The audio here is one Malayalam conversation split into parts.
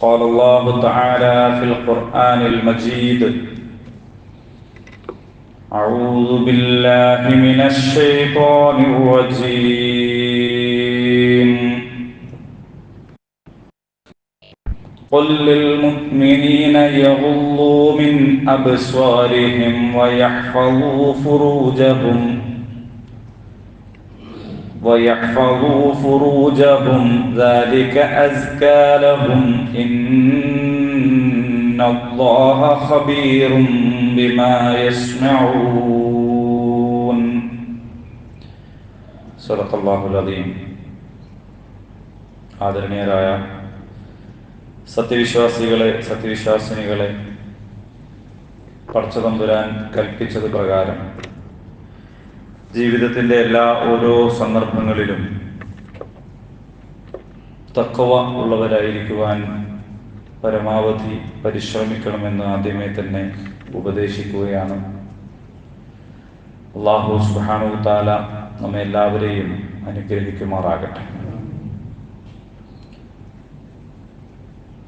قال الله تعالى في القرآن المجيد: أعوذ بالله من الشيطان الرجيم. قل للمؤمنين يغضوا من أبصارهم ويحفظوا فروجهم ذلك أزكى لهم إن الله خبير بما يصنعون. صدق الله العظيم. ആദരണീയരായ സത്യവിശ്വാസികളെ, സത്യവിശ്വാസിനികളെ, പടച്ചതമ്പുരാൻ കൽപ്പിച്ചത് പ്രകാരം ജീവിതത്തിൻ്റെ ഓരോ സന്ദർഭങ്ങളിലും തഖ്വ ഉള്ളവരായിരിക്കുവാൻ പരമാവധി പരിശ്രമിക്കണമെന്ന് ആദ്യമേ തന്നെ ഉപദേശിക്കുകയാണ്. അല്ലാഹു സുബ്ഹാനഹു വ തആല നമ്മെ എല്ലാവരെയും അനുഗ്രഹിക്കുമാറാകട്ടെ.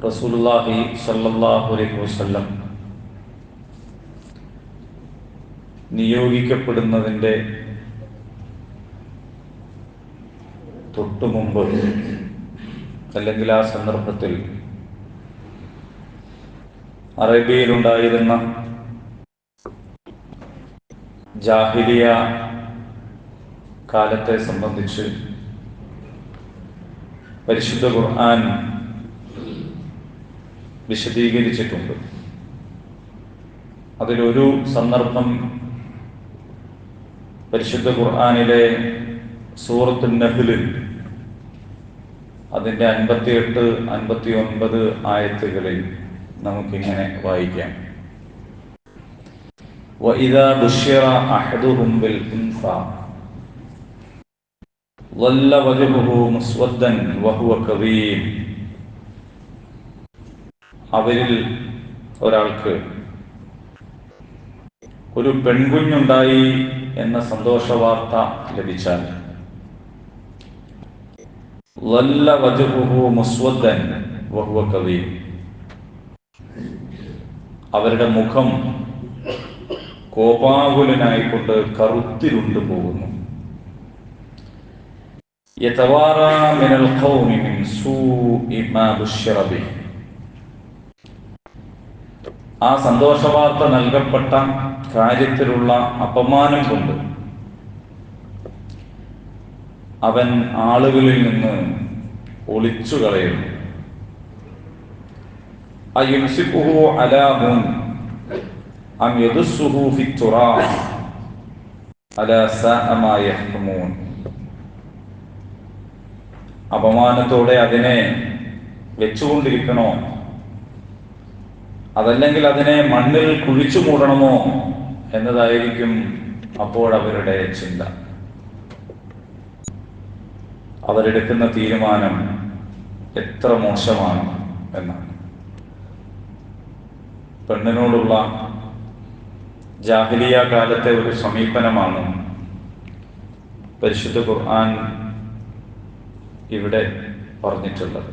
റസൂലുള്ളാഹി സ്വല്ലല്ലാഹു അലൈഹി വസല്ലം നിയോഗിക്കപ്പെടുന്നതിൻ്റെ തൊട്ടുമുമ്പ്, അല്ലെങ്കിൽ ആ സന്ദർഭത്തിൽ അറേബ്യയിലുണ്ടായിരുന്ന ജാഹിലിയ കാലത്തെ സംബന്ധിച്ച് പരിശുദ്ധ ഖുർആൻ വിശദീകരിച്ചിട്ടുണ്ട്. അതിലൊരു സന്ദർഭം പരിശുദ്ധ ഖുർആനിലെ സൂറത്തുൻ നഹ്ലിൽ അതിൻ്റെ 58, 59 ആയത്തുകളിൽ നമുക്കിങ്ങനെ വായിക്കാം: വഇദാ ബുശ്ശിറ അഹദുഹും ബിൽ ഉൻസാ ളല്ല വജ്ഹുഹു മുസ്വദ്ദൻ വഹുവ കദീം. അവരിൽ ഒരാൾക്ക് ഒരു പെൺകുഞ്ഞുണ്ടായി എന്ന സന്തോഷ വാർത്ത ലഭിച്ചാൽ ളല്ല വജ്ഹുഹു മുസ്വദ്ദൻ വഹുവ കദീം, അവരുടെ മുഖം കോപാകുലനായിക്കൊണ്ട് കറുത്തിരുണ്ടു പോകുന്നു. യതവാറാ മിനൽ ഖൗമി മിൻ സൂഇ മാ ബുശ്ശിറ ബിഹി, ആ സന്തോഷവാർത്ത നൽകപ്പെട്ട കാര്യത്തിലുള്ള അപമാനം കൊണ്ട് അവൻ ആളുകളിൽ നിന്ന് ഒളിച്ചു കളയുന്നു. അയുംസികുഹു അലാ ഹുൻ അം യദുസ്സുഹു ഫിത്തുറാബ് അലാ സാഅ മാ യഹ്കുമൂൻ. അപമാനത്തോടെ അതിനെ വെച്ചുകൊണ്ടിരിക്കണോ, അതല്ലെങ്കിൽ അതിനെ മണ്ണിൽ കുഴിച്ചു മൂടണമോ എന്നതായിരിക്കും അപ്പോൾ അവരുടെ ചിന്ത. അവരെടുക്കുന്ന തീരുമാനം എത്ര മോശമാണ് എന്നാണ്. പെണ്ണിനോടുള്ള ജാഹിലിയ കാലത്തെ ഒരു സമീപനമാണ് പരിശുദ്ധ ഖുർആൻ ഇവിടെ പറഞ്ഞിട്ടുള്ളത്.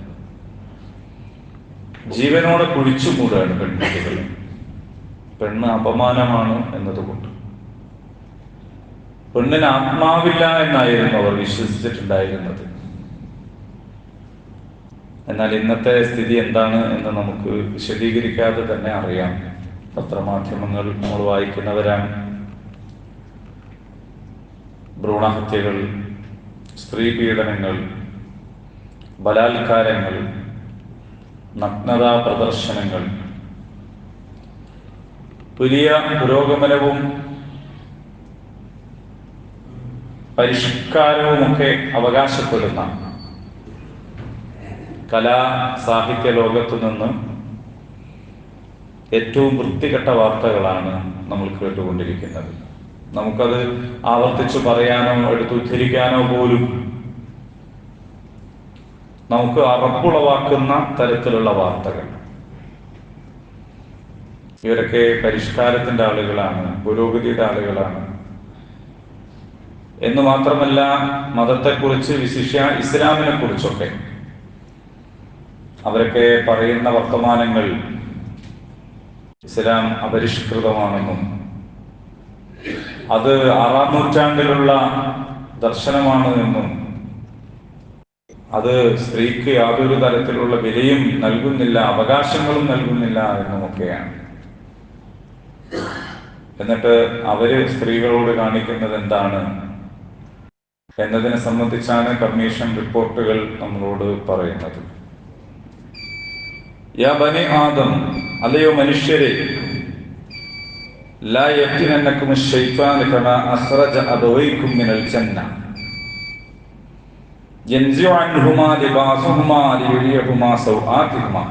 ജീവനോടെ കുഴിച്ചു മൂടുകയാണ് പെൺകുട്ടികൾ. പെണ്ണ് അപമാനമാണ് എന്നതുകൊണ്ട്. പെണ്ണിന് ആത്മാവില്ല എന്നായിരുന്നു അവർ വിശ്വസിച്ചിട്ടുണ്ടായിരുന്നത്. എന്നാൽ ഇന്നത്തെ സ്ഥിതി എന്താണ് എന്ന് നമുക്ക് വിശദീകരിക്കാതെ തന്നെ അറിയാം. പത്രമാധ്യമങ്ങൾ നമ്മൾ വായിക്കുന്നവരാണ്. ഭ്രൂണഹത്യകൾ, സ്ത്രീ പീഡനങ്ങൾ, ബലാത്കാരങ്ങൾ, നഗ്നതാ പ്രദർശനങ്ങൾ, വലിയ പുരോഗമനവും പരിഷ്കാരവുമൊക്കെ അവകാശപ്പെടുന്ന കലാ സാഹിത്യ ലോകത്തു നിന്ന് ഏറ്റവും വൃത്തികെട്ട വാർത്തകളാണ് നമ്മൾ കേട്ടുകൊണ്ടിരിക്കുന്നത്. നമുക്കത് ആവർത്തിച്ചു പറയാനോ എടുത്തുദ്ധരിക്കാനോ പോലും നമുക്ക് അറപ്പുളവാക്കുന്ന തരത്തിലുള്ള വാർത്തകൾ. ഇവരൊക്കെ പരിഷ്കാരത്തിന്റെ ആളുകളാണ്, പുരോഗതിയുടെ ആളുകളാണ് എന്ന് മാത്രമല്ല, മതത്തെക്കുറിച്ച്, വിശിഷ്യ ഇസ്ലാമിനെ കുറിച്ചൊക്കെ അവരൊക്കെ പറയുന്ന വർത്തമാനങ്ങൾ ഇസ്ലാം അപരിഷ്കൃതമാണെന്നും അത് 6-ാം നൂറ്റാണ്ടിലുള്ള ദർശനമാണ് എന്നും അത് സ്ത്രീക്ക് യാതൊരു തരത്തിലുള്ള വിലയും നൽകുന്നില്ല, അവകാശങ്ങളും നൽകുന്നില്ല എന്നുമൊക്കെയാണ്. എന്നിട്ട് അവര് സ്ത്രീകളോട് കാണിക്കുന്നത് എന്താണ് എന്നതിനെ സംബന്ധിച്ചാണ് കമ്മീഷൻ റിപ്പോർട്ടുകൾ നമ്മളോട് പറയുന്നത്. യാ ബനി ആദം, അല്ലയോ മനുഷ്യരെ, ലാ യഫ്തിനന്നകും അശ്ശൈത്വാനു കമാ അഖ്റജ അബവൈകും മിനൽ ജന്ന യൻസിഉ അൻഹുമാ ലിബാസുഹുമാ ലിയുരിയഹുമാ സൗആതിഹിമാ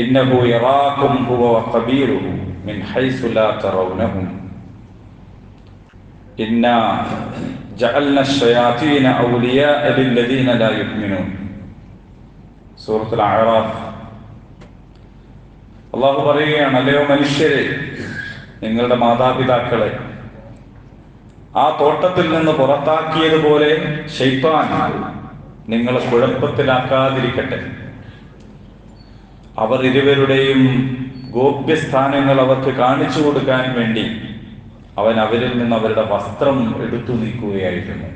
ഇന്നഹു യറാകും ഹുവ വഖബീറുഹു മിൻ ഹൈസു ലാ തറൗനഹും ഇന്നാ ജഅൽന അശ്ശയാതീന ഔലിയാഅ ലില്ലദീന ലാ യുഅ്മിനൂൻ. സൂറത്തുൽ അഅറാഫ്. അല്ലാഹു പറയുകയാണ്, അല്ലയോ മനുഷ്യരെ, നിങ്ങളുടെ മാതാപിതാക്കളെ ആ തോട്ടത്തിൽ നിന്ന് പുറത്താക്കിയതുപോലെ ശൈത്താൻ നിങ്ങളെ കുഴപ്പത്തിലാക്കാതിരിക്കട്ടെ. അവർ ഇരുവരുടെയും ഗോപ്യസ്ഥാനങ്ങൾ അവർക്ക് കാണിച്ചു കൊടുക്കാൻ വേണ്ടി അവൻ അവരിൽ നിന്ന് അവരുടെ വസ്ത്രം എടുത്തു നീക്കുകയായിരുന്നു.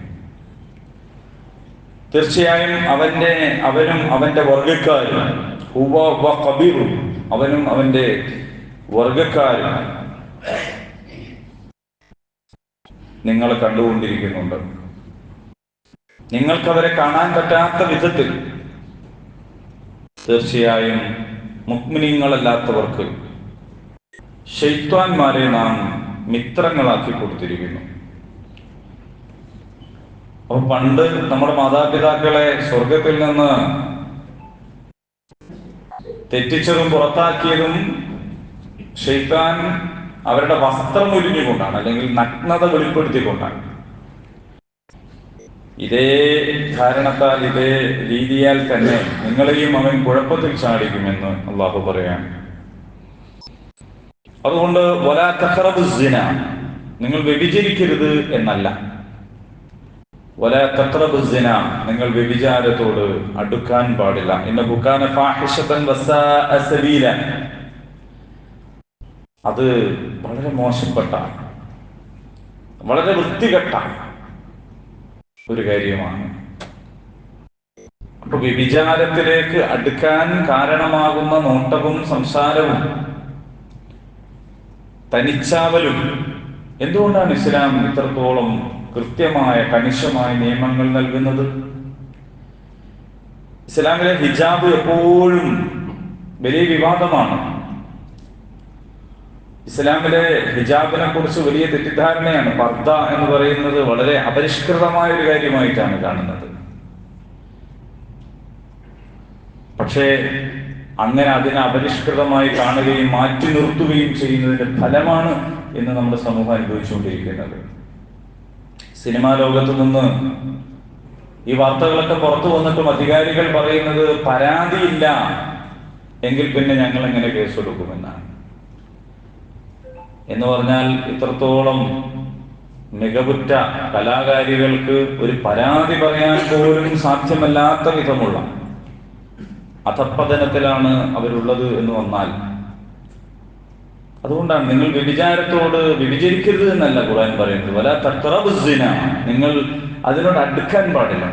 തീർച്ചയായും അവനും അവന്റെ വർഗക്കാരും അവനും അവന്റെ വർഗക്കാരും നിങ്ങൾ കണ്ടുകൊണ്ടിരിക്കുന്നുണ്ട്. നിങ്ങൾക്കവരെ കാണാൻ പറ്റാത്ത വിധത്തിൽ തീർച്ചയായും മുഅ്മിനീങ്ങളല്ലാത്തവർക്ക് ശൈത്വാന്മാരെ നാം മിത്രങ്ങളാക്കി കൊടുത്തിരിക്കുന്നു. അപ്പൊ പണ്ട് നമ്മുടെ മാതാപിതാക്കളെ സ്വർഗത്തിൽ നിന്ന് തെറ്റിച്ചതും പുറത്താക്കിയതും ശൈത്താൻ അവരുടെ വസ്ത്രം ഉരിഞ്ഞുകൊണ്ടാണ്, അല്ലെങ്കിൽ നഗ്നത വെളിപ്പെടുത്തിക്കൊണ്ടാണ്. ഇതേ കാരണത്താൽ, ഇതേ രീതിയാൽ തന്നെ നിങ്ങളെയും അവൻ കുഴപ്പത്തിൽ ചാടിക്കുമെന്ന് അള്ളാഹു പറയാൻ. അതുകൊണ്ട് വലാ തഖറബുസ് സിന, നിങ്ങൾ വ്യഭിചരിക്കരുത് എന്നല്ല. വലാ തഖറബുസ് സിന, നിങ്ങൾ വ്യഭിചാരത്തോട് അടുക്കാൻ പാടില്ല. ഇന്നഹു കാന ഫാഹിശതൻ വസാഅ സബീല, അത് വളരെ മോശപ്പെട്ട, വളരെ വൃത്തികെട്ട ഒരു കാര്യമാണ്. അപ്പൊ വ്യഭിചാരത്തിലേക്ക് അടുക്കാൻ കാരണമാകുന്ന നോട്ടവും സംസാരവും തനിച്ചാവലും, എന്തുകൊണ്ടാണ് ഇസ്ലാം ഇത്രത്തോളം കൃത്യമായ കണിശമായ നിയമങ്ങൾ നൽകുന്നത്? ഇസ്ലാമിലെ ഹിജാബ് എപ്പോഴും വലിയ വിവാദമാണ്. ഇസ്ലാമിലെ ഹിജാബിനെ കുറിച്ച് വലിയ തെറ്റിദ്ധാരണയാണ്. പർദ്ദ എന്ന് പറയുന്നത് വളരെ അപരിഷ്കൃതമായ ഒരു കാര്യമായിട്ടാണ് കാണുന്നത്. പക്ഷേ അങ്ങനെ അതിനെ അപരിഷ്കൃതമായി കാണുകയും മാറ്റി നിർത്തുകയും ചെയ്യുന്നതിന്റെ ഫലമാണ് ഇന്ന് നമ്മുടെ സമൂഹം അനുഭവിച്ചുകൊണ്ടിരിക്കുന്നത്. സിനിമാ ലോകത്ത് നിന്ന് ഈ വാർത്തകളൊക്കെ പുറത്തു വന്നിട്ടും അധികാരികൾ പറയുന്നത് പരാതിയില്ല എങ്കിൽ പിന്നെ ഞങ്ങൾ എങ്ങനെ കേസെടുക്കുമെന്നാണ്. എന്ന് പറഞ്ഞാൽ ഇത്രത്തോളം മികവുറ്റ കലാകാരികൾക്ക് ഒരു പരാതി പറയാൻ പോലും സാധ്യമല്ലാത്ത വിധമുള്ള അധപ്പതനത്തിലാണ് അവരുള്ളത് എന്ന് വന്നാൽ, അതുകൊണ്ടാണ് നിങ്ങൾ വ്യഭിചരിക്കരുത് എന്നല്ല ഖുർആൻ പറയുന്നത്. വലാ തഖറബുസ് സിന, നിങ്ങൾ അതിനോട് അടുക്കാൻ പാടില്ല.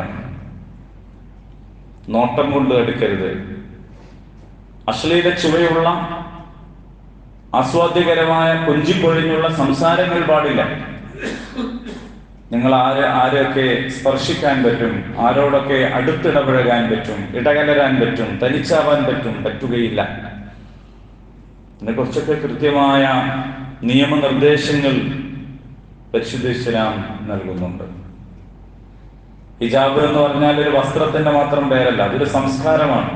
നോട്ടം കൊണ്ട് അടുക്കരുത്. അശ്ലീല ചുവയുള്ള ആസ്വാദ്യകരമായ കൊഞ്ചിപ്പൊഴിഞ്ഞുള്ള സംസാരങ്ങൾ പാടില്ല. നിങ്ങൾ ആരെയൊക്കെ സ്പർശിക്കാൻ പറ്റും, ആരോടൊക്കെ അടുത്തിടപഴകാൻ പറ്റും, ഇടകലരാൻ പറ്റും, തനിച്ചാവാൻ പറ്റുകയില്ല. ഇതിനെക്കുറിച്ചൊക്കെ കൃത്യമായ നിയമനിർദ്ദേശങ്ങൾ പരിശുദ്ധ ഇസ്ലാം നൽകുന്നുണ്ട്. ഹിജാബ് എന്ന് പറഞ്ഞാൽ ഒരു വസ്ത്രത്തിന്റെ മാത്രം പേരല്ല, അതൊരു സംസ്കാരമാണ്.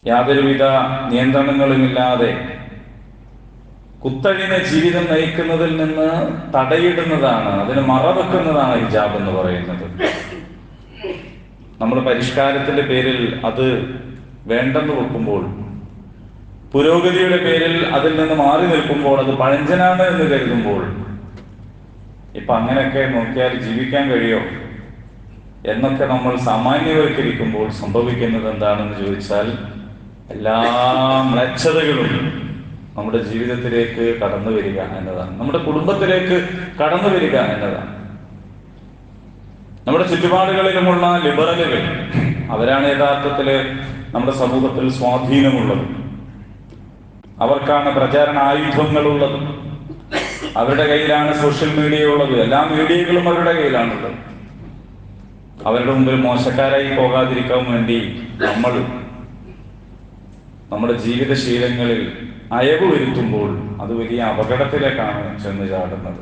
യാതൊരുവിധ നിയന്ത്രണങ്ങളുമില്ലാതെ കുത്തഴിഞ്ഞ ജീവിതം നയിക്കുന്നതിൽ നിന്ന് തടയിടുന്നതാണ്, അതിന് മറവെക്കുന്നതാണ് ഹിജാബ് എന്ന് പറയുന്നത്. നമ്മൾ പരിഷ്കാരത്തിന്റെ പേരിൽ അത് വേണ്ടെന്ന് വെക്കുമ്പോൾ, പുരോഗതിയുടെ പേരിൽ അതിൽ നിന്ന് മാറി നിൽക്കുമ്പോൾ, അത് പഴഞ്ചനാണ് എന്ന് കരുതുമ്പോൾ, ഇപ്പൊ അങ്ങനെയൊക്കെ നോക്കിയാൽ ജീവിക്കാൻ കഴിയോ? എന്നൊക്കെ നമ്മൾ സാമാന്യവൽക്കരിക്കുമ്പോൾ സംഭവിക്കുന്നത് എന്താണെന്ന് ചോദിച്ചാൽ എല്ലാ മ്ലേച്ഛതകളും നമ്മുടെ ജീവിതത്തിലേക്ക് കടന്നു വരിക എന്നതാണ്, നമ്മുടെ കുടുംബത്തിലേക്ക് കടന്നു വരിക എന്നതാണ്. നമ്മുടെ ചുറ്റുപാടുകളിലുമുള്ള ലിബറലുകൾ, അവരാണ് യഥാർത്ഥത്തിൽ നമ്മുടെ സമൂഹത്തിൽ സ്വാധീനമുള്ളത്. അവർക്കാണ് പ്രചാരണ ആയുധങ്ങളുള്ളത്. അവരുടെ കയ്യിലാണ് സോഷ്യൽ മീഡിയ ഉള്ളത്. എല്ലാ മീഡിയകളും അവരുടെ കയ്യിലാണുള്ളത്. അവരുടെ മുമ്പിൽ മോശക്കാരായി പോകാതിരിക്കാൻ വേണ്ടി നമ്മൾ നമ്മുടെ ജീവിതശീലങ്ങളിൽ അയവ് വരുത്തുമ്പോൾ അത് വലിയ അപകടത്തിലേക്കാണ് ചെന്ന് ചാടുന്നത്.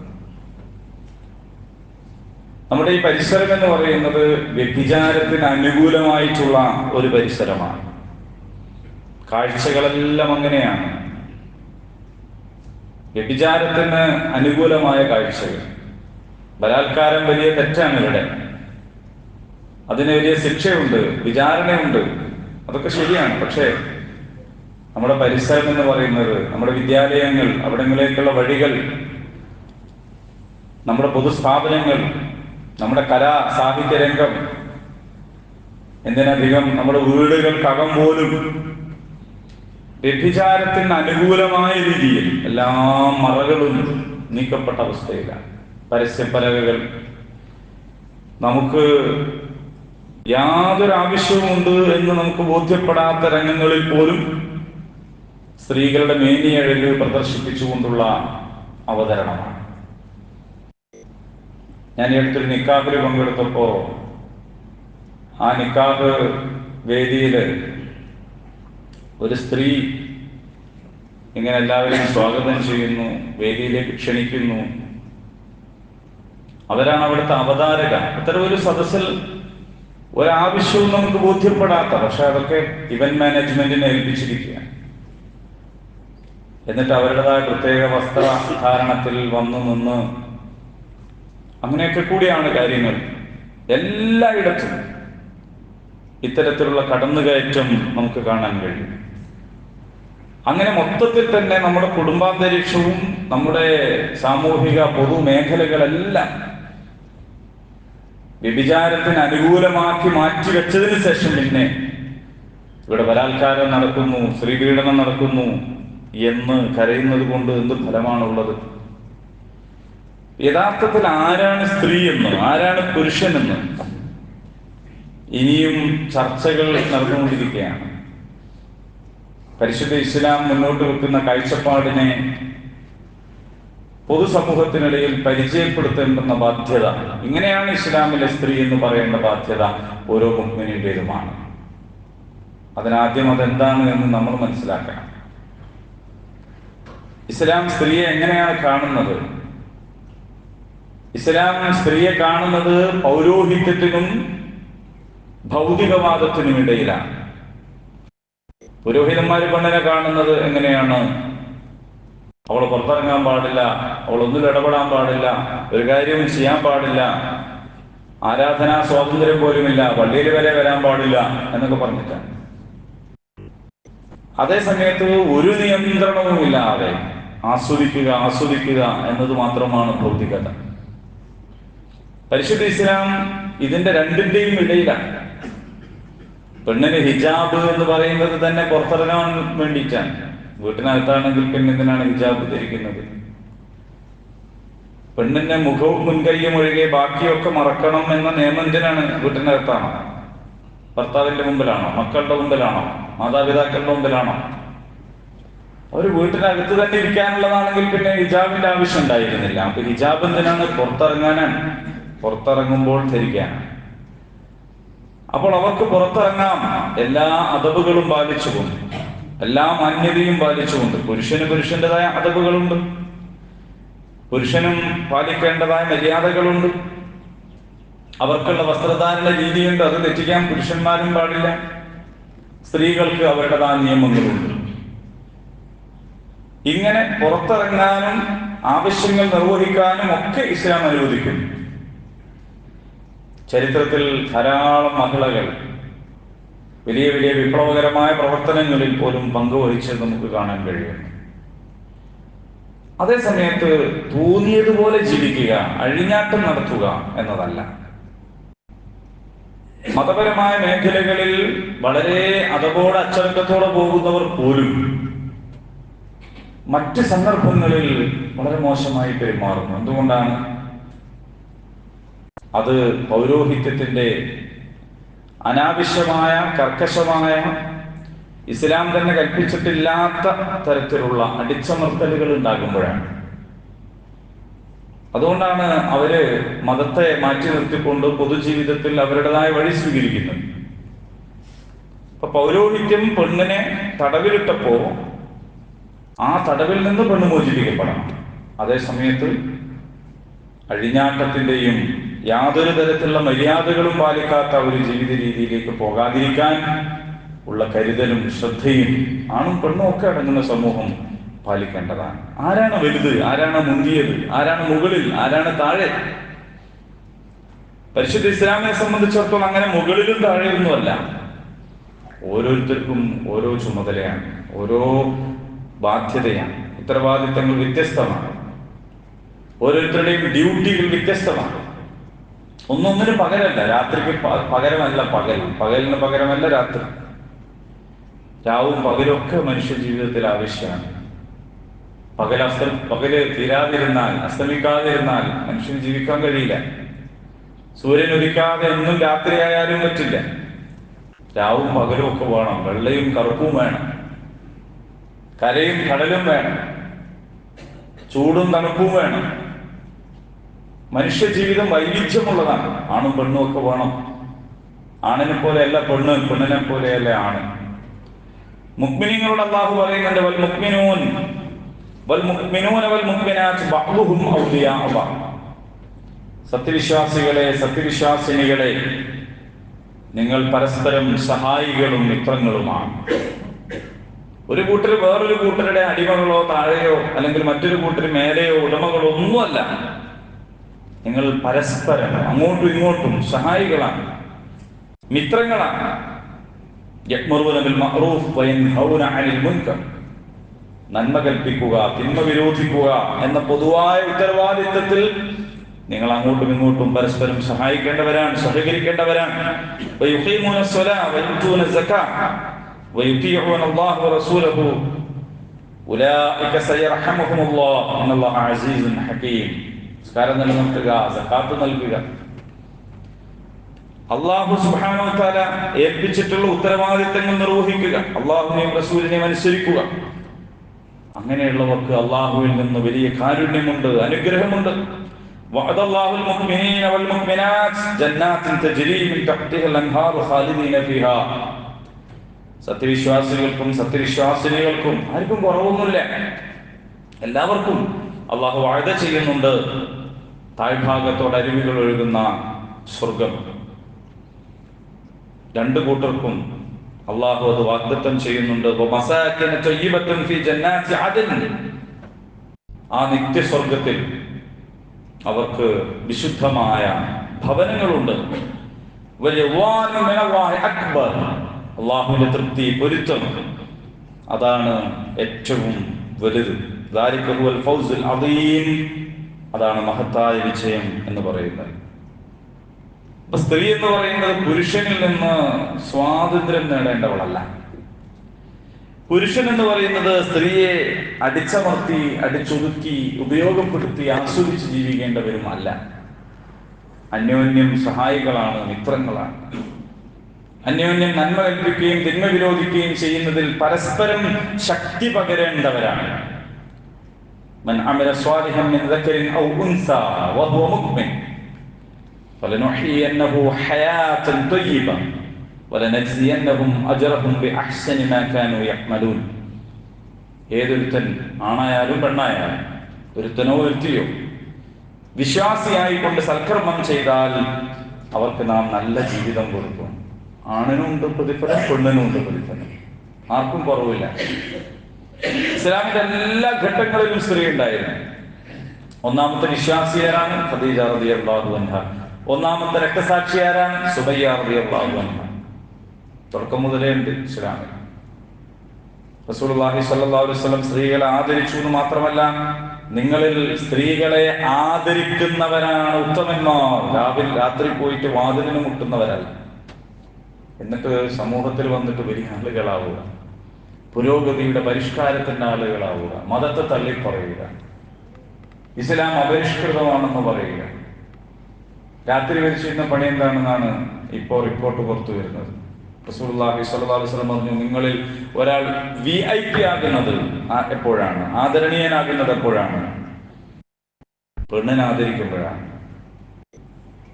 നമ്മുടെ ഈ പരിസരം എന്ന് പറയുന്നത് വ്യഭിചാരത്തിന് അനുകൂലമായിട്ടുള്ള ഒരു പരിസരമാണ്. കാഴ്ചകളെല്ലാം അങ്ങനെയാണ്. വ്യഭിചാരത്തിന് അനുകൂലമായ കാഴ്ചകൾ. ബലാത്കാരം വലിയ തെറ്റാണ് ഇവിടെ. അതിന് വലിയ ശിക്ഷയുണ്ട്, വിചാരണയുണ്ട്, അതൊക്കെ ശരിയാണ്. പക്ഷേ നമ്മുടെ പരിസരം എന്ന് പറയുന്നത്, നമ്മുടെ വിദ്യാലയങ്ങൾ, അവിടങ്ങളിലേക്കുള്ള വഴികൾ, നമ്മുടെ പൊതുസ്ഥാപനങ്ങൾ, നമ്മുടെ കലാ സാഹിത്യ രംഗം, എന്തിനധികം നമ്മുടെ വീടുകൾക്കകം പോലും വ്യഭിചാരത്തിന് അനുകൂലമായ രീതിയിൽ എല്ലാ മറകളും നീക്കപ്പെട്ട അവസ്ഥയിലാണ്. പരസ്യപ്പലകകൾ, നമുക്ക് യാതൊരു ആവശ്യവുമുണ്ട് എന്ന് നമുക്ക് ബോധ്യപ്പെടാത്ത രംഗങ്ങളിൽ പോലും സ്ത്രീകളുടെ മേനിയഴക് പ്രദർശിപ്പിച്ചുകൊണ്ടുള്ള അവതരണമാണ്. ഞാൻ ഈ അടുത്തൊരു നിക്കാഹിൽ പങ്കെടുത്തപ്പോ ആ നിക്കാഹ് വേദിയിൽ ഒരു സ്ത്രീ ഇങ്ങനെ എല്ലാവരെയും സ്വാഗതം ചെയ്യുന്നു, വേദിയിലേക്ക് ക്ഷണിക്കുന്നു. അവരാണ് അവിടുത്തെ അവതാരക. അത്തരം ഒരു സദസ്സിൽ ഒരാവശ്യവും നമുക്ക് ബോധ്യപ്പെടാത്ത, പക്ഷെ അതൊക്കെ ഇവന്റ് മാനേജ്മെന്റിനെ ഏൽപ്പിച്ചിരിക്കുകയാണ്. എന്നിട്ട് അവരുടേതായ പ്രത്യേക വസ്ത്രധാരണത്തിൽ വന്നു നിന്ന് അങ്ങനെയൊക്കെ കൂടിയാണ് കാര്യങ്ങൾ. എല്ലായിടത്തും ഇത്തരത്തിലുള്ള കടന്നുകയറ്റം നമുക്ക് കാണാൻ കഴിയും. അങ്ങനെ മൊത്തത്തിൽ തന്നെ നമ്മുടെ കുടുംബാന്തരീക്ഷവും നമ്മുടെ സാമൂഹിക പൊതുമേഖലകളെല്ലാം വ്യഭിചാരത്തിന് അനുകൂലമാക്കി മാറ്റിവെച്ചതിന് ശേഷം പിന്നെ ഇവിടെ ബലാത്കാരം നടക്കുന്നു, സ്ത്രീപീഡനം നടക്കുന്നു എന്ന് കരയുന്നത് കൊണ്ട് എന്ത് ഫലമാണുള്ളത്? യഥാർത്ഥത്തിൽ ആരാണ് സ്ത്രീ എന്ന്, ആരാണ് പുരുഷനെന്ന് ഇനിയും ചർച്ചകൾ നടന്നുകൊണ്ടിരിക്കുകയാണ്. പരിശുദ്ധ ഇസ്ലാം മുന്നോട്ട് വെക്കുന്ന കാഴ്ചപ്പാടിനെ പൊതുസമൂഹത്തിനിടയിൽ പരിചയപ്പെടുത്തേണ്ടുന്ന ബാധ്യത, ഇങ്ങനെയാണ് ഇസ്ലാമിലെ സ്ത്രീ എന്ന് പറയേണ്ട ബാധ്യത ഓരോ മുഅ്മിനീന്റേതുമാണ്. അതിനാദ്യം അതെന്താണ് എന്ന് നമ്മൾ മനസ്സിലാക്കണം. ഇസ്ലാം സ്ത്രീയെ എങ്ങനെയാണ് കാണുന്നത്? ഇസ്ലാം സ്ത്രീയെ കാണുന്നത് പൗരോഹിത്യത്തിനും ഭൗതികവാദത്തിനും ഇടയിലാണ്. പുരോഹിതന്മാര് പെണ്ണിനെ കാണുന്നത് എങ്ങനെയാണ്? അവൾ പുറത്തിറങ്ങാൻ പാടില്ല, അവൾ ഒന്നിൽ ഇടപെടാൻ പാടില്ല, ഒരു കാര്യവും ചെയ്യാൻ പാടില്ല, ആരാധനാ സ്വാതന്ത്ര്യം പോലുമില്ല, പള്ളിയിൽ വരെ വരാൻ പാടില്ല എന്നൊക്കെ പറഞ്ഞിട്ടാണ്. അതേ സമയത്ത് ഒരു നിയന്ത്രണവുമില്ലാതെ ആസ്വദിക്കുക എന്നത് മാത്രമാണ് ഭൗതികത. പരിശുദ്ധ ഇസ്ലാം ഇതിന്റെ രണ്ടിന്റെയും ഇടയിലാണ്. പെണ്ണിന് ഹിജാബ് എന്ന് പറയുന്നത് തന്നെ പുറത്തിറങ്ങാൻ വേണ്ടിയിട്ടാണ്. വീട്ടിനകത്താണെങ്കിൽ പിന്നെ എന്തിനാണ് ഹിജാബ് ധരിക്കുന്നത്? പെണ്ണിന്റെ മുഖവും മുൻകൈയും ഒഴികെ ബാക്കിയൊക്കെ മറക്കണം എന്ന നിയമം എന്തിനാണ്? വീട്ടിനകത്താണോ? ഭർത്താവിന്റെ മുമ്പിലാണോ? മക്കളുടെ മുമ്പിലാണോ? മാതാപിതാക്കളുടെ മുമ്പിലാണോ? ഒരു വീട്ടിനകത്ത് തന്നെ ഇരിക്കാനുള്ളതാണെങ്കിൽ പിന്നെ ഹിജാബിന്റെ ആവശ്യം ഉണ്ടായിരുന്നില്ല. അപ്പൊ ഹിജാബ് എന്തിനാണ്? പുറത്തിറങ്ങാനാണ്. പുറത്തിറങ്ങുമ്പോൾ ധരിക്കാൻ. അപ്പോൾ അവർക്ക് പുറത്തിറങ്ങാം എല്ലാ അദബുകളും പാലിച്ചുകൊണ്ട്, എല്ലാ മാന്യതയും പാലിച്ചുകൊണ്ട്. പുരുഷന് പുരുഷന്റേതായ അദബുകളുണ്ട്, പുരുഷനും പാലിക്കേണ്ടതായ മര്യാദകളുണ്ട്, അവർക്കുള്ള വസ്ത്രധാരണ രീതിയുണ്ട്. അത് തെറ്റിക്കാൻ പുരുഷന്മാരും പാടില്ല. സ്ത്രീകൾക്ക് അവരുടേതായ നിയമങ്ങളുണ്ട്. ഇങ്ങനെ പുറത്തിറങ്ങാനും ആവശ്യങ്ങൾ നിർവഹിക്കാനും ഒക്കെ ഇസ്ലാം അനുവദിക്കുന്നു. ചരിത്രത്തിൽ ധാരാളം മഹിളകൾ വലിയ വലിയ വിപ്ലവകരമായ പ്രവർത്തനങ്ങളിൽ പോലും പങ്കുവഹിച്ചത് നമുക്ക് കാണാൻ കഴിയും. അതേസമയത്ത് തോന്നിയതുപോലെ ജീവിക്കുക, അഴിഞ്ഞാട്ടം നടത്തുക എന്നതല്ല. മതപരമായ മേഖലകളിൽ വളരെ അതപോടെ അച്ചടക്കത്തോടെ പോകുന്നവർ പോലും മറ്റ് സന്ദർഭങ്ങളിൽ വളരെ മോശമായി പെരുമാറുന്നു. എന്തുകൊണ്ടാണ്? അത് പൗരോഹിത്യത്തിന്റെ അനാവശ്യമായ കർക്കശമായ ഇസ്ലാം തന്നെ കൽപ്പിച്ചിട്ടില്ലാത്ത തരത്തിലുള്ള അടിച്ചമർത്തലുകൾ ഉണ്ടാകുമ്പോഴാണ്. അതുകൊണ്ടാണ് അവര് മതത്തെ മാറ്റി നിർത്തിക്കൊണ്ട് പൊതുജീവിതത്തിൽ അവരുടേതായ വഴി സ്വീകരിക്കുന്നത്. ഇപ്പൊ പൗരോഹിത്യം പെണ്ണിനെ തടവിലിട്ടപ്പോ ആ തടവിൽ നിന്ന് പെണ്ണ് മോചിപ്പിക്കപ്പെടണം. അതേ സമയത്ത് അഴിഞ്ഞാട്ടത്തിന്റെയും യാതൊരു തരത്തിലുള്ള മര്യാദകളും പാലിക്കാത്ത ഒരു ജീവിത രീതിയിലേക്ക് പോകാതിരിക്കാൻ ഉള്ള കരുതലും ശ്രദ്ധയും ആണും പെണ്ണും ഒക്കെ അടങ്ങുന്ന സമൂഹം പാലിക്കേണ്ടതാണ്. ആരാണ് വലുത്, ആരാണ് മുന്തിയത്, ആരാണ് മുകളിൽ, ആരാണ് താഴെ? പരിശുദ്ധ ഇസ്ലാമിനെ സംബന്ധിച്ചിടത്തോളം അങ്ങനെ മുകളിലും താഴെയൊന്നുമല്ല. ഓരോരുത്തർക്കും ഓരോ ചുമതലയാണ്, ഓരോ ബാധ്യതയാണ്, ഉത്തരവാദിത്തങ്ങൾ വ്യത്യസ്തമാണ്, ഓരോരുത്തരുടെയും ഡ്യൂട്ടികൾ വ്യത്യസ്തമാണ്. ഒന്നൊന്നിനും പകരമല്ല. രാത്രിക്ക് പകരമല്ല പകൽ, പകലിന് പകരമല്ല രാത്രി. രാവും പകലൊക്കെ മനുഷ്യ ജീവിതത്തിൽ ആവശ്യമാണ്. പകല് തീരാതിരുന്നാൽ, അസ്തമിക്കാതിരുന്നാൽ മനുഷ്യന് ജീവിക്കാൻ കഴിയില്ല. സൂര്യൻ ഉദിക്കാതെ എന്നും രാത്രിയായാലും പറ്റില്ല. രാവും പകലും ഒക്കെ വേണം. വെള്ളയും കറുപ്പും വേണം, കരയും കടലും വേണം, ചൂടും തണുപ്പും വേണം. മനുഷ്യ ജീവിതം വൈവിധ്യമുള്ളതാണ്. ആണും പെണ്ണും ഒക്കെ വേണം. ആണിനെ പോലെയല്ല പെണ്ണ്, പെണ്ണിനെ പോലെയല്ല ആണ്. മുഅ്മിനീങ്ങളോട് അല്ലാഹു പറയുന്നുണ്ട്, വൽ മുഅ്മിനൂൻ വൽ മുഅ്മിനൂന വൽ മുഅ്മിനാത്ത് ബഅ്ദുഹും ഔലിയാഉ ബഅദ്. സത്യവിശ്വാസികളെ, സത്യവിശ്വാസിനികളെ, നിങ്ങൾ പരസ്പരം സഹായികളും മിത്രങ്ങളുമാണ്. ഒരു കൂട്ടർ വേറൊരു കൂട്ടരുടെ അടിമകളോ താഴെയോ അല്ലെങ്കിൽ മറ്റൊരു കൂട്ടർ മേലെയോ ഉടമകളോ ഒന്നുമല്ല. നിങ്ങൾ പരസ്പരം അങ്ങോട്ടും ഇങ്ങോട്ടും സഹായികളാണ്, മിത്രങ്ങളാണ്. യഅ്മുറൂന ബിൽ മഅറൂഫ് വയൻഹൗന അനിൽ മുൻകർ. നന്മ കൽപ്പിക്കുക, തിന്മ വിരോധിക്കുക എന്ന പൊതുവായ ഉത്തരവാദിത്തത്തിൽ നിങ്ങൾ അങ്ങോട്ടും ഇങ്ങോട്ടും പരസ്പരം സഹായിക്കേണ്ടവരാണ്, സഹകരിക്കേണ്ടവരാണ്. വയുഖീമൂന സ്വലാ വയുതൂന സകാ വയുതീഊന അല്ലാഹു വറസൂലഹു ഉലൈക സയർഹമുഹുമുല്ലാഹ് ഇന്നല്ലാഹ അസീസുൻ ഹകീം. സംസ്കാരം നിലനിർത്തുക, സകാത്ത് നൽകുക, അല്ലാഹു സുബ്ഹാനഹു വ തആല ഏൽപ്പിച്ചിട്ടുള്ള ഉത്തരവാദിത്തങ്ങൾ നിർവഹിക്കുക, അല്ലാഹുവിനെയും റസൂലിനെയും അനുസരിക്കുക. അങ്ങനെയുള്ളവർക്ക് അല്ലാഹുവിൽ നിന്ന് വലിയ കാരുണ്യമുണ്ട്, അനുഗ്രഹമുണ്ട്. വഅദല്ലാഹുൽ മുഅ്മിനീന വൽ മുഅ്മിനാത്ത് ജന്നാത്തിൻ തജ്രി മിൻ തഹ്തിഹാൽ അൻഹാറു ഖാലിദീന ഫീഹാ. സത്യവിശ്വാസികൾക്കും സത്യവിശ്വാസിനികൾക്കും ആർക്കും കുറവൊന്നുമില്ല. എല്ലാവർക്കും അല്ലാഹു വഅദ ചെയ്യുന്നുണ്ട് താഴ്ഭാഗത്തോടെ അരുവികൾ ഒഴുകുന്ന സ്വർഗം. രണ്ടു കൂട്ടർക്കും അല്ലാഹു അത് വാഗ്ദത്തം ചെയ്യുന്നുണ്ട്. വമസാകിന തയ്യിബത്തുൻ ഫീ ജന്നാത്തി അദൻ. ആ നിത്യസ്വർഗത്തിൽ അവർക്ക് വിശുദ്ധമായ ഭവനങ്ങളുണ്ട്. വലിവാനു മിനല്ലാഹി അക്ബർ. അല്ലാഹുവിന്റെ തൃപ്തി, പൊരുത്തം, അതാണ് ഏറ്റവും വലുത്. ദാലിക ഹുവൽ ഫൗസുൽ അദീം. അതാണ് മഹത്തായ വിജയം എന്ന് പറയുന്നത്. അപ്പൊ സ്ത്രീ എന്ന് പറയുന്നത് പുരുഷനിൽ നിന്ന് സ്വാതന്ത്ര്യം നേടേണ്ടവളല്ല. പുരുഷൻ എന്ന് പറയുന്നത് സ്ത്രീയെ അടിച്ചമർത്തി, അടിച്ചൊതുക്കി, ഉപയോഗപ്പെടുത്തി ആസ്വദിച്ച് ജീവിക്കേണ്ടവരും അല്ല. അന്യോന്യം സഹായികളാണ്, മിത്രങ്ങളാണ്. അന്യോന്യം നന്മ കൽപ്പിക്കുകയും തിന്മ വിരോധിക്കുകയും ചെയ്യുന്നതിൽ പരസ്പരം ശക്തി പകരേണ്ടവരാണ്. മൻ അമല സ്വാലിഹൻ മിൻ ദക്കരിൻ ഔ ഉൻസാ വഹുവ മുഅ്മിൻ ഫലനുഹ്യിയന്നഹു ഹയാതൻ ത്വയ്യിബ വലനജ്സിയന്നഹും അജ്റഹും ബിഅഹ്സനി മാ കാനൂ യഅമലൂൻ. ഏതൊരുത്തൻ, ആണായാലും പെണ്ണായാലും, ഒരുത്തനോ ഒരുത്തിയോ വിശ്വാസിയായിക്കൊണ്ട് സൽക്കർമ്മം ചെയ്താൽ അവർക്ക് നാം നല്ല ജീവിതം കൊടുക്കും. ആണിനുണ്ട് പ്രതിഫലം, പെണ്ണിനുണ്ട് പ്രതിഫലം, ആർക്കും കുറവില്ല. ഇസ്ലാമിന്റെ എല്ലാ ഘട്ടങ്ങളിലും സ്ത്രീ ഉണ്ടായിരുന്നു. ഒന്നാമത്തെ വിശ്വാസി ആരാണ്? ഖദീജ റളിയല്ലാഹു അൻഹ. ഒന്നാമത്തെ രക്തസാക്ഷി ആരാണ്? സുബയ്യ റളിയല്ലാഹു അൻഹ. തുടക്കം മുതലേ ഉണ്ട് ഇസ്ലാമിൽ. റസൂലുള്ളാഹി സ്വല്ലല്ലാഹു അലൈഹി വസല്ലം സ്ത്രീകളെ ആദരിച്ചു എന്ന് മാത്രമല്ല, നിങ്ങളിൽ സ്ത്രീകളെ ആദരിക്കുന്നവരാണ് ഉത്തമന്മാർ. രാത്രി പോയിട്ട് വാതിലിന് മുട്ടുന്നവരല്ല. എന്നിട്ട് സമൂഹത്തിൽ വന്നിട്ട് വലിയ ആളുകളാവുക, പുരോഗതിയുടെ പരിഷ്കാരത്തിൻ്റെ ആളുകളാവുക, മതത്തെ തള്ളിപ്പറയുക, ഇസ്ലാം അപരിഷ്കൃതമാണെന്ന് പറയുക. രാത്രി വരിച്ചിരുന്ന പണി എന്താണെന്നാണ് ഇപ്പോൾ റിപ്പോർട്ട് പുറത്തു വരുന്നത്. റസൂലുള്ളാഹി സ്വല്ലല്ലാഹു അലൈഹി വസല്ലം പറഞ്ഞു, നിങ്ങളിൽ ഒരാൾ VIP ആകുന്നത് എപ്പോഴാണ്? ആദരണീയനാകുന്നത് എപ്പോഴാണ്? പെണ്ണിനെ ആദരിക്കുമ്പോഴാണ്.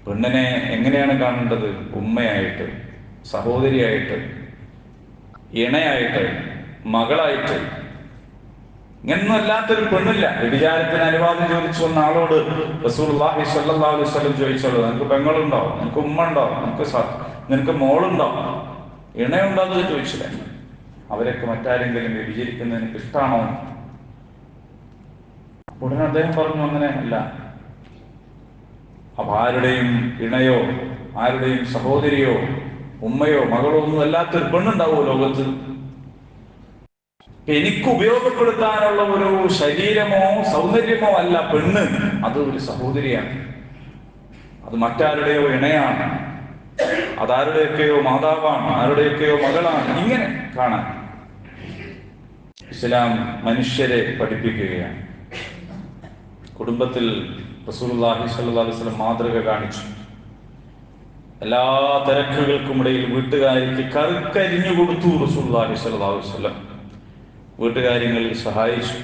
പെണ്ണിനെ എങ്ങനെയാണ് കാണേണ്ടത്? ഉമ്മയായിട്ട്, സഹോദരിയായിട്ട്, ഇണയായിട്ട്, മകളായിട്ട്. ഇങ്ങനൊന്നും അല്ലാത്തൊരു പെണ്ണില്ല. വ്യഭിചാരത്തിന് അനുവാദം ചോദിച്ചു വന്ന ആളോട് റസൂലുള്ളാഹി സ്വല്ലല്ലാഹു അലൈഹി വസല്ലം ചോദിച്ചോളൂ, നിനക്ക് പെങ്ങളുണ്ടോ? നിനക്ക് ഉമ്മ ഉണ്ടോ? നിനക്ക് മോളുണ്ടോ? ഇണയുണ്ടോ എന്ന് ചോദിച്ചില്ല. അവരൊക്കെ മറ്റാരെങ്കിലും വ്യഭിചരിക്കുന്നതിന് ഇഷ്ടമാണോ? ഉടനെ അദ്ദേഹം പറഞ്ഞു, അങ്ങനെ അല്ല. അപ്പൊ ആരുടെയും ഇണയോ ആരുടെയും സഹോദരിയോ ഉമ്മയോ മകളോ ഒന്നും അല്ലാത്തൊരു പെണ്ണുണ്ടാവുമോ ലോകത്ത്? എനിക്ക് ഉപയോഗപ്പെടുത്താനുള്ള ഒരു ശരീരമോ സൗന്ദര്യമോ അല്ല പെണ്ണ്, അത് ഒരു സഹോദരിയാണ്, അത് മറ്റാരുടെയോ ഇണയാണ്, അതാരുടെയൊക്കെയോ മാതാവാണ്, ആരുടെയൊക്കെയോ മകളാണ്. ഇങ്ങനെ കാണാൻ ഇസ്ലാം മനുഷ്യരെ പഠിപ്പിക്കുകയാണ്. കുടുംബത്തിൽ റസൂലുള്ളാഹി സ്വല്ലല്ലാഹു അലൈഹി വസല്ലം മാതൃക കാണിച്ചു. എല്ലാ തിരക്കുകൾക്കുമിടയിൽ വീട്ടുകാരിക്ക് കറുക്കരിഞ്ഞു കൊടുത്തു റസൂലുള്ളാഹി സ്വല്ലല്ലാഹു അലൈഹി വസല്ലം. വീട്ടുകാര്യങ്ങളിൽ സഹായിച്ചു.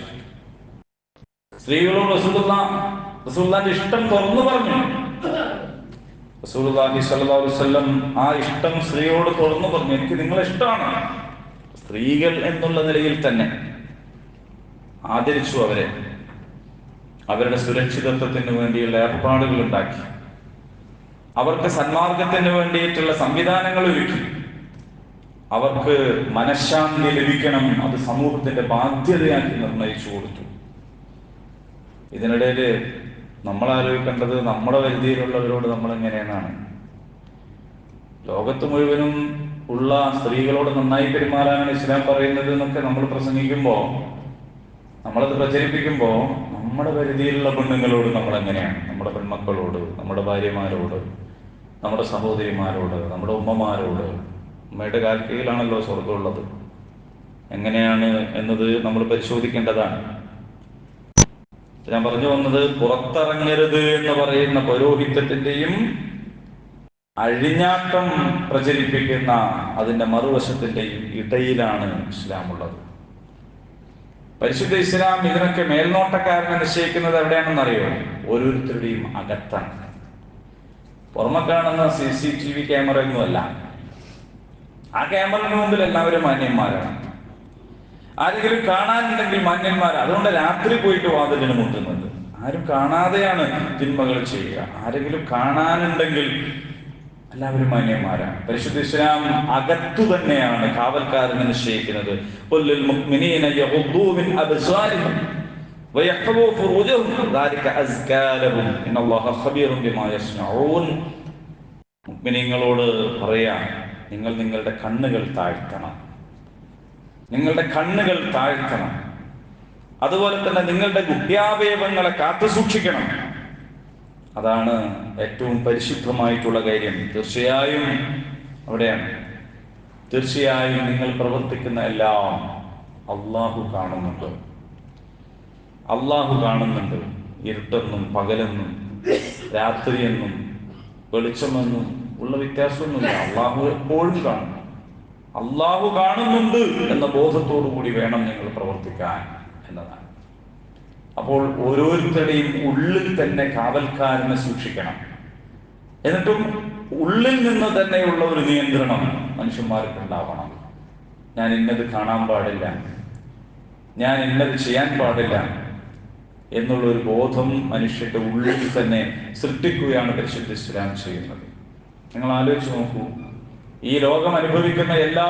സ്ത്രീകളോട് റസൂലുള്ളാഹിന്റെ ഇഷ്ടം തുറന്നു പറഞ്ഞു. റസൂലുള്ളാഹി സ്വല്ലല്ലാഹു അലൈഹി വസല്ലം ആ ഇഷ്ടം സ്ത്രീയോട് തുറന്നു പറഞ്ഞു. എനിക്ക് നിങ്ങളെ ഇഷ്ടമാണ്. സ്ത്രീകൾ എന്നുള്ള നിലയിൽ തന്നെ ആദരിച്ചു അവരെ. അവരുടെ സുരക്ഷിതത്വത്തിന് വേണ്ടിയുള്ള ഏർപ്പാടുകൾ ഉണ്ടാക്കി, അവർക്ക് സന്മാർഗത്തിന് വേണ്ടിയിട്ടുള്ള സംവിധാനങ്ങൾ ഒരുക്കി. അവർക്ക് മനഃശാന്തി ലഭിക്കണം, അത് സമൂഹത്തിന്റെ ബാധ്യതയാക്കി നിർണയിച്ചു കൊടുത്തു. ഇതിനിടയിൽ നമ്മൾ ആലോചിക്കേണ്ടത് നമ്മുടെ പരിധിയിലുള്ളവരോട് നമ്മൾ എങ്ങനെയെന്നാണ്. ലോകത്ത് മുഴുവനും ഉള്ള സ്ത്രീകളോട് നന്നായി പെരുമാറാനാണ് ഇസ്ലാം പറയുന്നത് എന്നൊക്കെ നമ്മൾ പ്രസംഗിക്കുമ്പോൾ, നമ്മളത് പ്രചരിപ്പിക്കുമ്പോൾ, നമ്മുടെ പരിധിയിലുള്ള പെണ്ണുങ്ങളോട് നമ്മൾ എങ്ങനെയാണ്? നമ്മുടെ പെൺമക്കളോട്, നമ്മുടെ ഭാര്യമാരോട്, നമ്മുടെ സഹോദരിമാരോട്, നമ്മുടെ ഉമ്മമാരോട്. ഉമ്മയുടെ കാൽക്കീഴിലാണല്ലോ സ്വർഗമുള്ളത്. എങ്ങനെയാണ് എന്നത് നമ്മൾ പരിശോധിക്കേണ്ടതാണ്. ഞാൻ പറഞ്ഞു വന്നത്, പുറത്തിറങ്ങരുത് എന്ന് പറയുന്ന പൗരോഹിത്യത്തിന്റെയും അഴിഞ്ഞാട്ടം പ്രചരിപ്പിക്കുന്ന അതിന്റെ മറുവശത്തിന്റെയും ഇടയിലാണ് ഇസ്ലാം ഉള്ളത്. പരിശുദ്ധ ഇസ്ലാം ഇതിനൊക്കെ മേൽനോട്ടക്കാരനെ നിശ്ചയിക്കുന്നത് എവിടെയാണെന്നറിയോ? ഓരോരുത്തരുടെയും അകത്താണ്. പുറമെ കാണുന്ന CCTV ക്യാമറ ഒന്നുമല്ല. ആ ക്യാമറയ്ക്ക് മുമ്പിൽ എല്ലാവരും മാന്യന്മാരാണ്. ആരെങ്കിലും കാണാനുണ്ടെങ്കിൽ മാന്യന്മാരാണ്. അതുകൊണ്ട് രാത്രി പോയിട്ട് വാതിലിന് മുട്ടുന്നത്. ആരും കാണാതെയാണ് തിന്മകൾ ചെയ്യുക. ആരെങ്കിലും കാണാനുണ്ടെങ്കിൽ എല്ലാവരും മാന്യന്മാരാണ്. പരിശുദ്ധ ഇസ്ലാം അകത്തു തന്നെയാണ് കാവൽക്കാരനെ നിശ്ചയിക്കുന്നത്. മുഅ്മിനീങ്ങളോട് പറയാ, നിങ്ങൾ നിങ്ങളുടെ കണ്ണുകൾ താഴ്ത്തണം, നിങ്ങളുടെ കണ്ണുകൾ താഴ്ത്തണം. അതുപോലെ തന്നെ നിങ്ങളുടെ ഗുഹ്യാവയവങ്ങളെ കാത്തു സൂക്ഷിക്കണം. അതാണ് ഏറ്റവും പരിശുദ്ധമായിട്ടുള്ള കാര്യം. തീർച്ചയായും അവിടെയാണ്. തീർച്ചയായും നിങ്ങൾ പ്രവർത്തിക്കുന്ന എല്ലാം അള്ളാഹു കാണുന്നുണ്ട്. അള്ളാഹു കാണുന്നുണ്ട്. ഇരുട്ടെന്നും പകലെന്നും രാത്രിയെന്നും വെളിച്ചമെന്നും ഉള്ള വ്യത്യാസമൊന്നുമില്ല. അള്ളാഹു എപ്പോഴും കാണും. അള്ളാഹു കാണുന്നുണ്ട് എന്ന ബോധത്തോടു കൂടി വേണം നിങ്ങൾ പ്രവർത്തിക്കാൻ എന്നതാണ്. അപ്പോൾ ഓരോരുത്തരുടെയും ഉള്ളിൽ തന്നെ കാവൽക്കാരനെ സൂക്ഷിക്കണം. എന്നിട്ടും ഉള്ളിൽ നിന്ന് തന്നെയുള്ള ഒരു നിയന്ത്രണം മനുഷ്യന്മാർക്ക് ഉണ്ടാവണം. ഞാൻ ഇന്നത് കാണാൻ പാടില്ല, ഞാൻ ഇന്നത് ചെയ്യാൻ പാടില്ല എന്നുള്ളൊരു ബോധം മനുഷ്യന്റെ ഉള്ളിൽ തന്നെ സൃഷ്ടിക്കുകയാണ് പരിശുദ്ധ ഇസ്ലാം ചെയ്യുന്നത്. നിങ്ങൾ ആലോചിച്ച് നോക്കൂ, ഈ ലോകം അനുഭവിക്കുന്ന എല്ലാ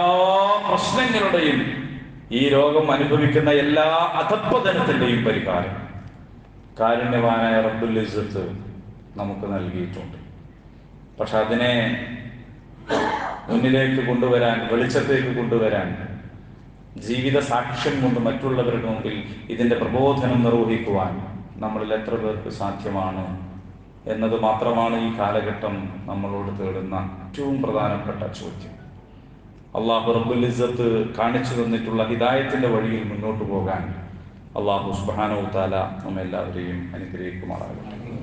പ്രശ്നങ്ങളുടെയും, ഈ ലോകം അനുഭവിക്കുന്ന എല്ലാ അധപ്പതനത്തിന്റെയും പരിഹാരം കാരുണ്യവാനായ റബ്ബുൽ ഇസ്സത്ത് നമുക്ക് നൽകിയിട്ടുണ്ട്. പക്ഷെ അതിനെ മുന്നിലേക്ക് കൊണ്ടുവരാൻ, വെളിച്ചത്തേക്ക് കൊണ്ടുവരാൻ, ജീവിത സാക്ഷ്യം കൊണ്ട് മറ്റുള്ളവരുടെ മുമ്പിൽ ഇതിന്റെ പ്രബോധനം നിർവഹിക്കുവാൻ നമ്മളിൽ എത്ര പേർക്ക് സാധ്യമാണ് എന്നത് മാത്രമാണ് ഈ കാലഘട്ടം നമ്മളോട് തേടുന്ന ഏറ്റവും പ്രധാനപ്പെട്ട ചോദ്യം. അള്ളാഹു റബ്ബുൽ ഇസ്സത്ത് കാണിച്ചു തന്നിട്ടുള്ള ഹിദായത്തിന്റെ വഴിയിൽ മുന്നോട്ട് പോകാൻ അള്ളാഹു സുബ്ഹാനഹു വ തആല നമ്മെല്ലാവരെയും അനുഗ്രഹിക്കുമാറാകട്ടെ.